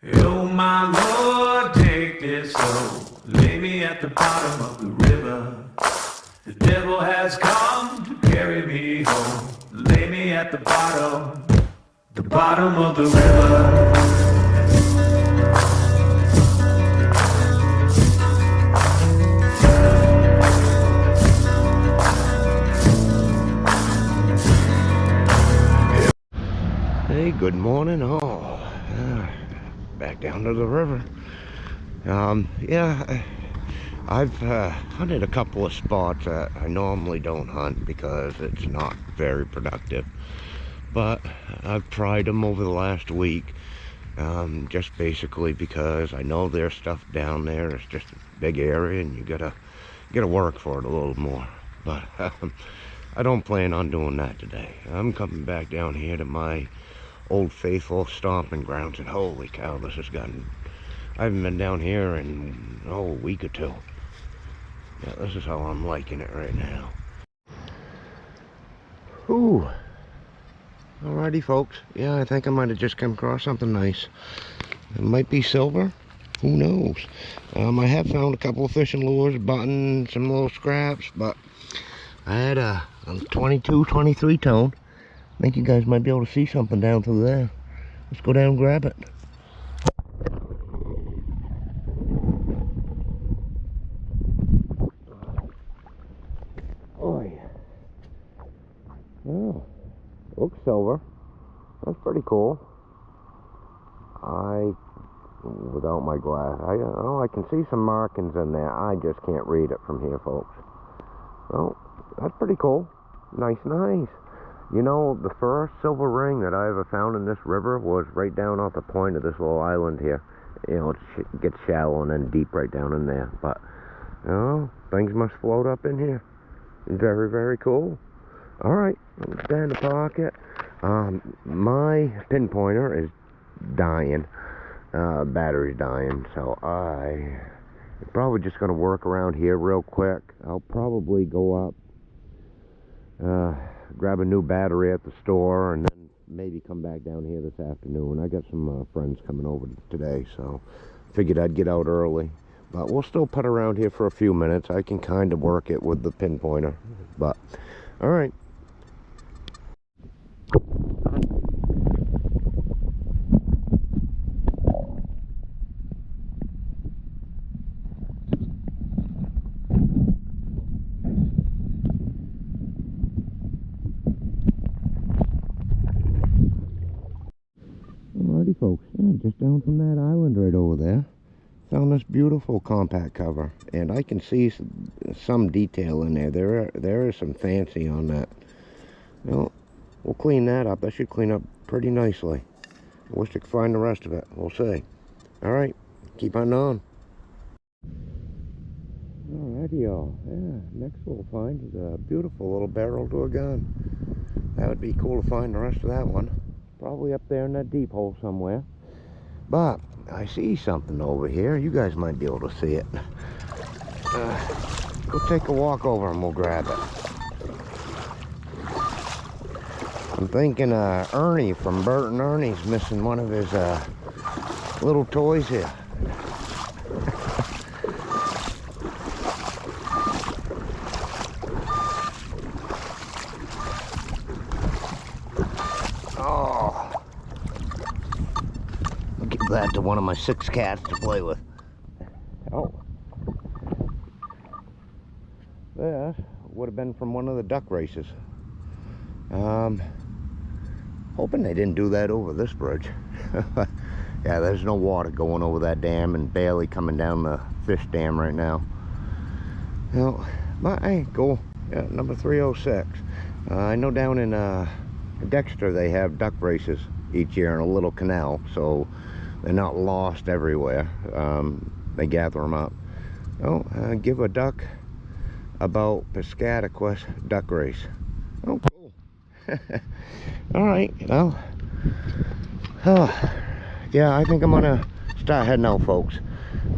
Oh my Lord, take this soul, lay me at the bottom of the river. The devil has come to carry me home, lay me at the bottom of the river. Hey, good morning all. Back down to the river. I've hunted a couple of spots that I normally don't hunt because it's not very productive, but I've tried them over the last week, just basically because I know there's stuff down there. It's just a big area and you gotta work for it a little more, but I don't plan on doing that today. I'm coming back down here to my old faithful stomping grounds, and holy cow, this has gotten, I haven't been down here in a week or two. Yeah, this is how I'm liking it right now. Ooh, alrighty folks, yeah, I think I might have just come across something nice. It might be silver, who knows. I have found a couple of fishing lures, button, some little scraps, but I had a 22, 23 tone. I think you guys might be able to see something down through there. Let's go down and grab it. Oh yeah. Oh, looks silver. That's pretty cool. Without my glass, I can see some markings in there. I just can't read it from here, folks. Well, that's pretty cool. Nice. You know, the first silver ring that I ever found in this river was right down off the point of this little island here. You know, it gets shallow and then deep right down in there. But, you know, things must float up in here. Very, very cool. Alright, I'm stay in the pocket. My pinpointer is dying. Battery's dying. So I'm probably just going to work around here real quick. I'll probably go up, grab a new battery at the store, and then maybe come back down here this afternoon. I got some friends coming over today, so figured I'd get out early. But we'll still put around here for a few minutes. I can kind of work it with the pinpointer. But, alright. Alrighty folks, yeah, just down from that island right over there, found this beautiful compact cover, and I can see some detail in there. There is some fancy on that. Well, we'll clean that up. That should clean up pretty nicely. I wish I could find the rest of it. We'll see. Alright, keep on. Alrighty y'all, yeah, next we'll find is a beautiful little barrel to a gun. That would be cool to find the rest of that one. Probably up there in that deep hole somewhere. But I see something over here. You guys might be able to see it. We'll take a walk over and we'll grab it. I'm thinking Ernie from Bert and Ernie's missing one of his little toys here. That to one of my 6 cats to play with. Oh, that would have been from one of the duck races. Hoping they didn't do that over this bridge. Yeah, there's no water going over that dam and barely coming down the fish dam right now. Well, but hey, cool. Yeah, number 306. I know down in Dexter they have duck races each year in a little canal, so they're not lost everywhere. They gather them up. Oh, give a duck about Piscataquis duck race. Oh, cool. Alright, well, yeah, I think I'm gonna start heading out, folks.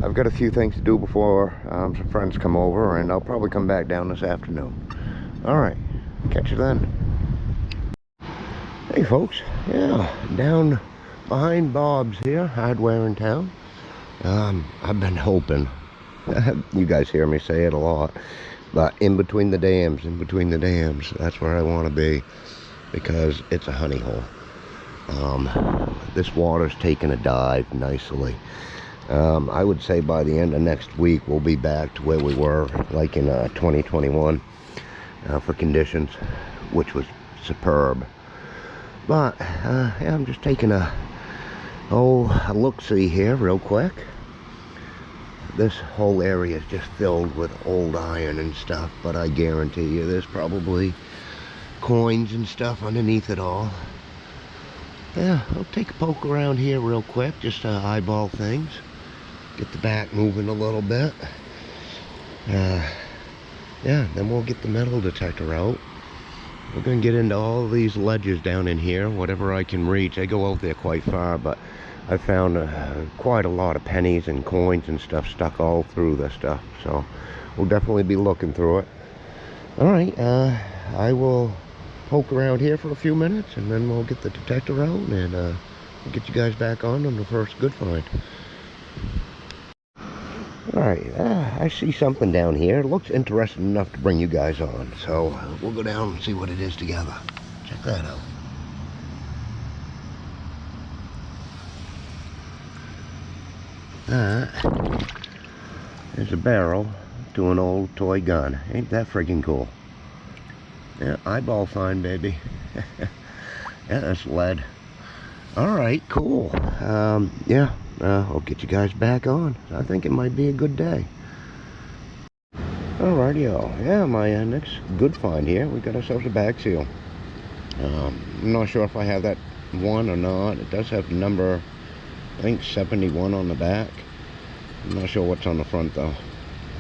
I've got a few things to do before some friends come over, and I'll probably come back down this afternoon. Alright, catch you then. Hey folks, yeah, down behind Bob's here, hardware in town. I've been hoping, you guys hear me say it a lot, but in between the dams, that's where I want to be, because it's a honey hole. This water's taking a dive nicely. I would say by the end of next week we'll be back to where we were like in 2021 for conditions, which was superb. But yeah, I'm just taking a look-see here real quick. This whole area is just filled with old iron and stuff, but I guarantee you there's probably coins and stuff underneath it all. Yeah, I'll take a poke around here real quick, just to eyeball things, get the back moving a little bit. Yeah, then we'll get the metal detector out. We're gonna get into all these ledges down in here, whatever I can reach. I go out there quite far, but I found quite a lot of pennies and coins and stuff stuck all through this stuff, so we'll definitely be looking through it. All right, I will poke around here for a few minutes, and then we'll get the detector out, and we'll get you guys back on the first good find. Alright, I see something down here. It looks interesting enough to bring you guys on, so we'll go down and see what it is together. Check that out. There's a barrel to an old toy gun. Ain't that freaking cool? Yeah, eyeball find, baby. Yeah, that's lead. Alright, cool. Yeah, I'll get you guys back on. I think it might be a good day. Alrighty-o. Yeah, my next good find here. We got ourselves a bag seal. I'm not sure if I have that one or not. It does have number, I think 71 on the back. I'm not sure what's on the front though.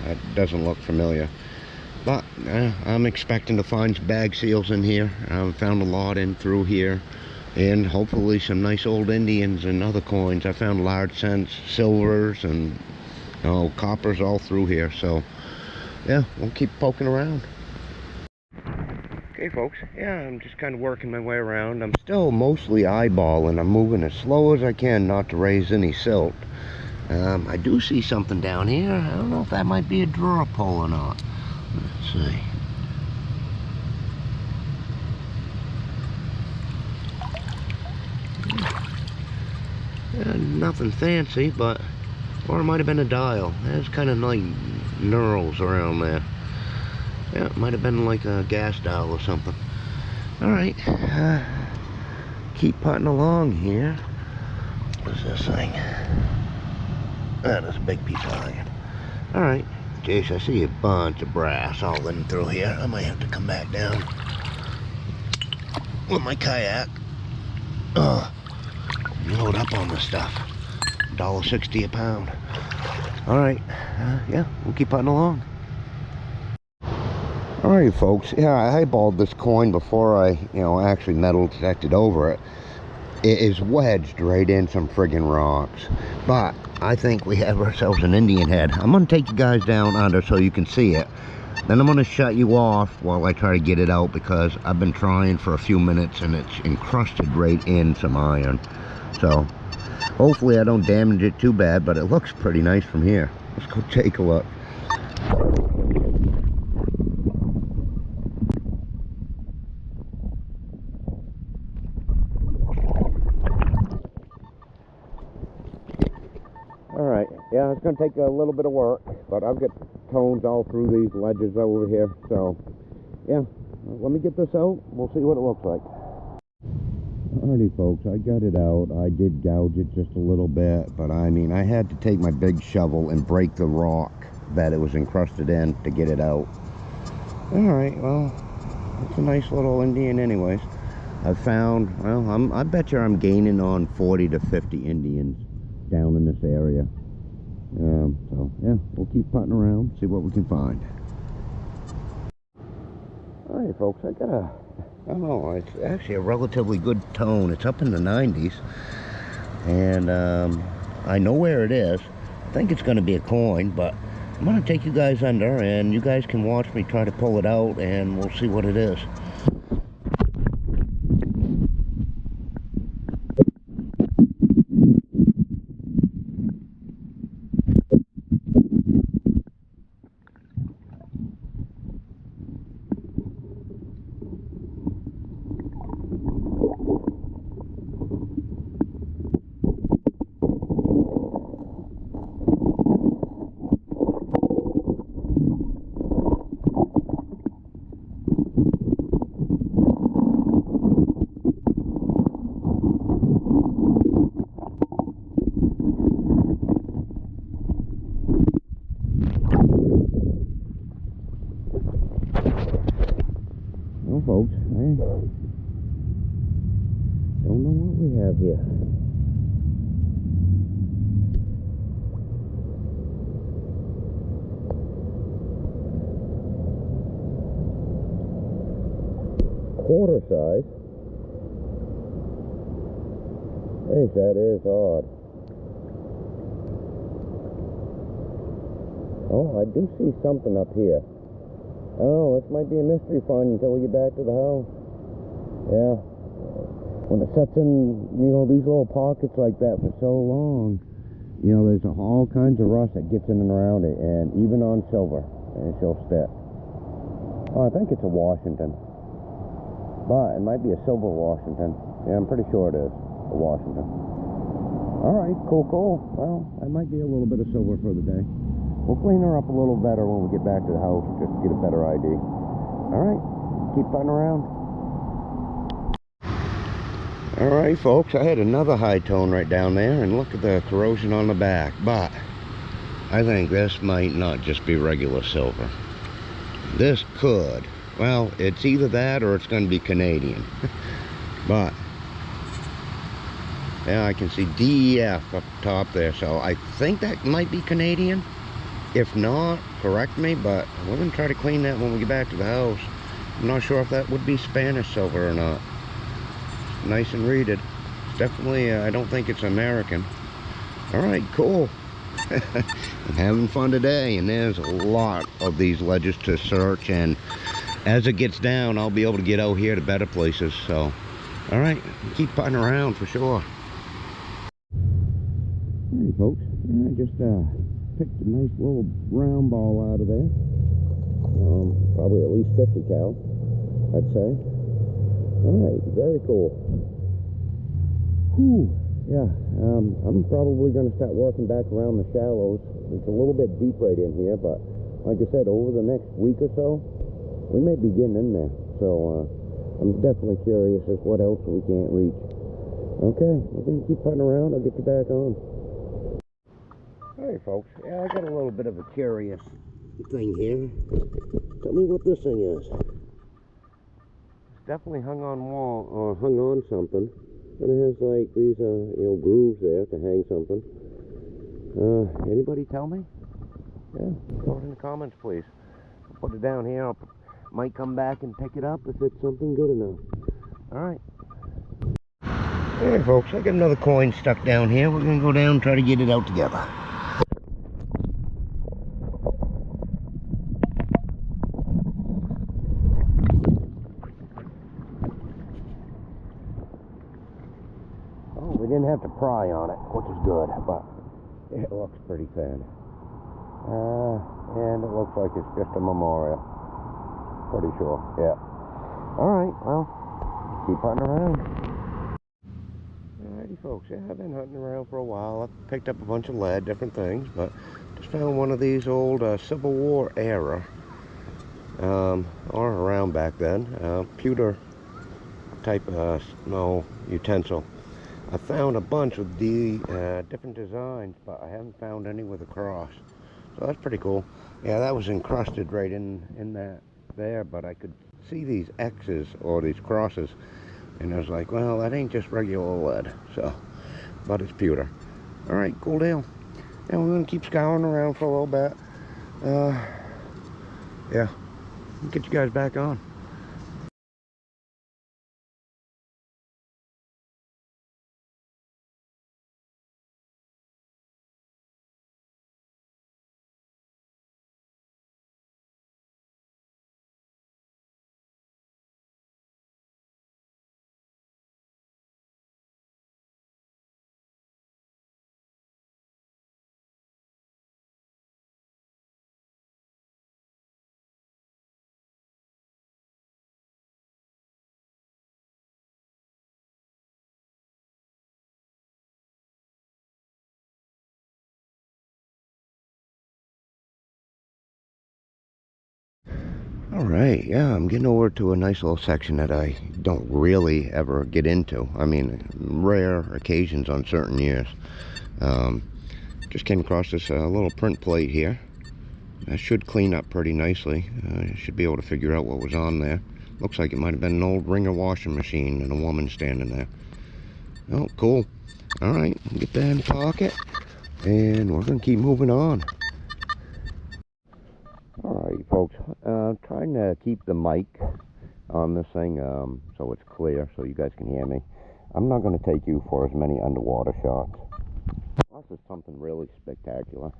It doesn't look familiar. But I'm expecting to find some bag seals in here. I've found a lot in through here, and hopefully some nice old Indians and other coins. I found large cents, silvers, and coppers all through here. So yeah, we'll keep poking around. Okay folks, yeah, I'm just kind of working my way around. I'm still mostly eyeballing. I'm moving as slow as I can not to raise any silt. I do see something down here. I don't know if that might be a drawer pull or not. Let's see. Nothing fancy, but or it might have been a dial. There's kind of like knurls around there. Yeah, it might have been like a gas dial or something. Alright, keep putting along here. What's this thing? That is a big piece of iron. Alright, Jace, I see a bunch of brass all in through here. I might have to come back down with my kayak. Load up on this stuff. $1.60 a pound. Alright, yeah, we'll keep putting along. Alright folks, yeah, I eyeballed this coin before I, actually metal detected over it. It is wedged right in some friggin' rocks. But I think we have ourselves an Indian head. I'm going to take you guys down under so you can see it. Then I'm going to shut you off while I try to get it out, because I've been trying for a few minutes and it's encrusted right in some iron. So hopefully I don't damage it too bad, but it looks pretty nice from here. Let's go take a look. Alright, yeah, it's going to take a little bit of work, but I've got tones all through these ledges over here, so yeah, let me get this out, we'll see what it looks like. Alrighty folks, I got it out. I did gouge it just a little bit, but I mean, I had to take my big shovel and break the rock that it was encrusted in to get it out. Alright, well, it's a nice little Indian anyways. I found, well, I bet you I'm gaining on 40 to 50 Indians down in this area. So yeah, we'll keep putting around, see what we can find. Alright folks, I got I don't know, it's actually a relatively good tone. It's up in the 90s, and I know where it is. I think it's going to be a coin, but I'm going to take you guys under, and you guys can watch me try to pull it out, and we'll see what it is. here? Quarter size. Hey, that is odd. Oh, I do see something up here. Oh, this might be a mystery find until we get back to the house. Yeah. When it sets in, you know, these little pockets like that for so long, you know, there's all kinds of rust that gets in and around it, and even on silver, and she'll stick. Oh, I think it's a Washington. But it might be a silver Washington. Yeah, I'm pretty sure it is a Washington. Alright, cool. Well, that might be a little bit of silver for the day. We'll clean her up a little better when we get back to the house, just to get a better ID. Alright, keep putting around. Alright folks, I had another high tone right down there, and look at the corrosion on the back. But I think this might not just be regular silver. This could. Well, it's either that or it's going to be Canadian. But yeah, I can see DEF up top there, so I think that might be Canadian. If not, correct me, but we're going to try to clean that when we get back to the house. I'm not sure if that would be Spanish silver or not. Nice and reeded. Definitely, I don't think it's American. Alright, cool. I'm having fun today, and there's a lot of these ledges to search, and as it gets down, I'll be able to get out here to better places. So, alright, keep putting around for sure. Alright folks, yeah, I just picked a nice little round ball out of there. Probably at least 50 cal, I'd say. Alright, very cool. Whew, yeah, I'm probably going to start working back around the shallows. It's a little bit deep right in here, but like I said, over the next week or so, we may be getting in there. So, I'm definitely curious as what else we can't reach. Okay, we're going to keep putting around. I'll get you back on. Alright folks, yeah, I got a little bit of a curious thing here. Tell me what this thing is. It's definitely hung on wall, or hung on something. And it has like these, you know, grooves there to hang something. Anybody tell me? Yeah, throw it in the comments, please. I'll put it down here. I might come back and pick it up if it's something good enough. Alright. Hey folks, I got another coin stuck down here. We're going to go down and try to get it out together. Oh, we didn't have to pry on it, which is good, but it looks pretty thin. And it looks like it's just a memorial. Pretty sure, yeah. Alright, well, keep hunting around. Alrighty folks, yeah, I've been hunting around for a while. I've picked up a bunch of lead, different things, but just found one of these old Civil War era, or around back then, pewter type utensil. I found a bunch of the different designs, but I haven't found any with a cross. So that's pretty cool. Yeah, that was encrusted right in that there, but I could see these X's or these crosses, and I was like, well, that ain't just regular lead. So, but it's pewter. All right, cool deal. And we're gonna keep scouring around for a little bit. Yeah, get you guys back on. Alright, yeah, I'm getting over to a nice little section that I don't really ever get into. I mean, rare occasions on certain years. Just came across this little print plate here. That should clean up pretty nicely. Should be able to figure out what was on there. Looks like it might have been an old Ringer washing machine and a woman standing there. Oh, cool. All right, get that in the pocket, and we're gonna keep moving on. All right, folks. Trying to keep the mic on this thing so it's clear, so you guys can hear me. I'm not gonna take you for as many underwater shots. This is something really spectacular.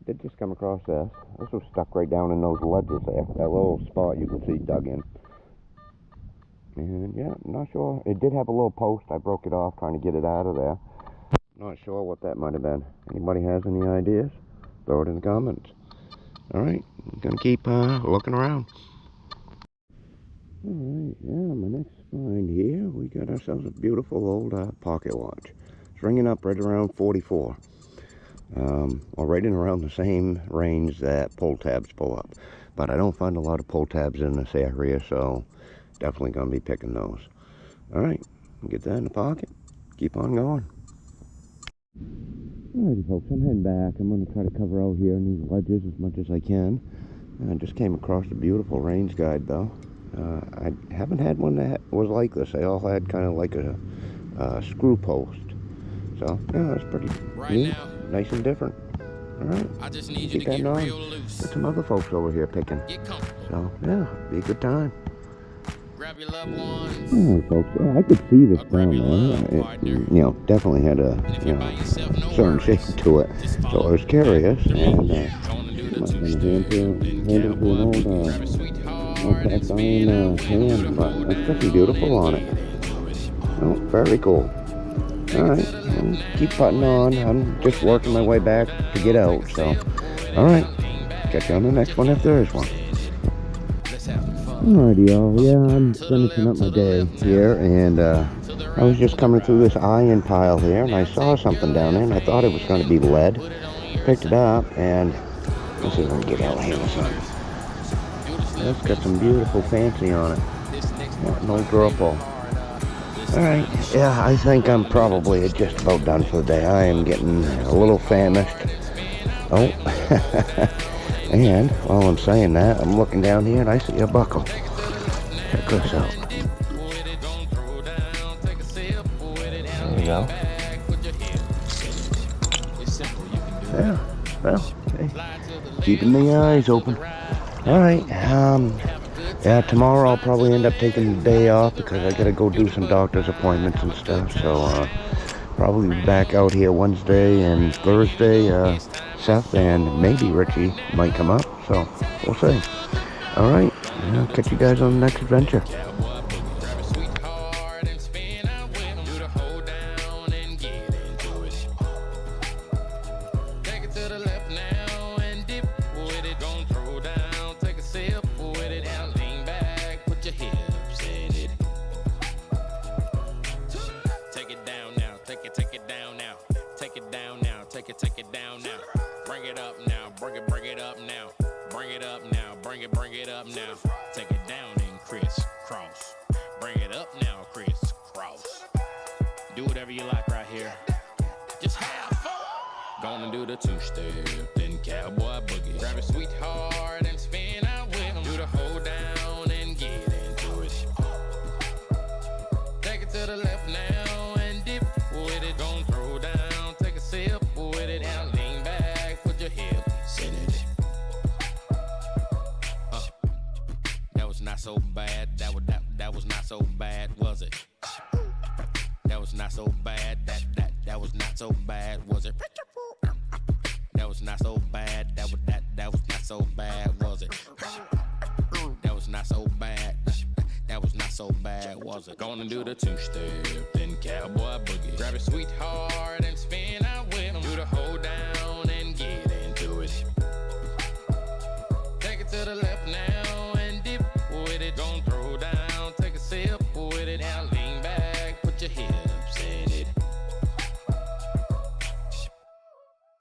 Did just come across this. This was stuck right down in those ledges there. That little spot you can see dug in. And yeah, I'm not sure. It did have a little post. I broke it off trying to get it out of there. Not sure what that might have been. Anybody has any ideas? Throw it in the comments. Alright, I'm gonna keep looking around. Alright, yeah, my next find here, we got ourselves a beautiful old pocket watch. It's ringing up right around 44. Or right in around the same range that pull tabs pull up. But I don't find a lot of pull tabs in this area, so definitely going to be picking those. Alright, get that in the pocket. Keep on going. Alrighty folks, I'm heading back. I'm going to try to cover out here in these ledges as much as I can. I just came across a beautiful range guide though. I haven't had one that was like this. They all had kind of like a screw post. So, yeah, that's pretty neat. Nice and different. Alright, I just need keep that on. There's some other folks over here picking. So, yeah, be a good time. Grab your loved ones. Alright, folks, yeah, I could see this down there. It, you know, definitely had a, you know, certain shape to it. So I was curious, and might have been handle to an old cast iron hand, but that's pretty beautiful on it. Oh, very cool. Alright, keep putting on. I'm just working my way back to get out, so. Alright, catch you on the next one if there is one. Alrighty, y'all. Yeah, I'm finishing up my day here, and I was just coming through this iron pile here, and I saw something down there, and I thought it was going to be lead. Picked it up, and let's see if I can get out of here or something. That's got some beautiful fancy on it. Yeah, an old whirlpool. Alright, yeah, I think I'm probably just about done for the day. I am getting a little famished. Oh, and while I'm saying that, I'm looking down here and I see a buckle. Check this out. There you go. Yeah, well, hey, keeping the eyes open. Alright, yeah, tomorrow I'll probably end up taking the day off because I gotta go do some doctor's appointments and stuff. So, probably be back out here Wednesday and Thursday. Seth and maybe Richie might come up. So, we'll see. Alright, I'll catch you guys on the next adventure. Take it down now. Bring it up now. Bring it up now. Bring it up now. Bring it up now. Take it down and crisscross. Bring it up now, crisscross. Do whatever you like right here. Just have fun. Gonna do the two-step, then cowboy boogie. Grab a sweetheart and spin out with him. Do the hold down and get into it. Take it to the left now and dip with it. Gonna throw down, take a sip with it and lean back, put your hips in it. That was not so bad. That was not so bad, was it? That was not so bad. That was not so bad, was it? That was not so bad. That was not so bad, was it? That was not so bad. That was not so bad, was it? Gonna do the two-step, then cowboy boogie. Grab a sweetheart and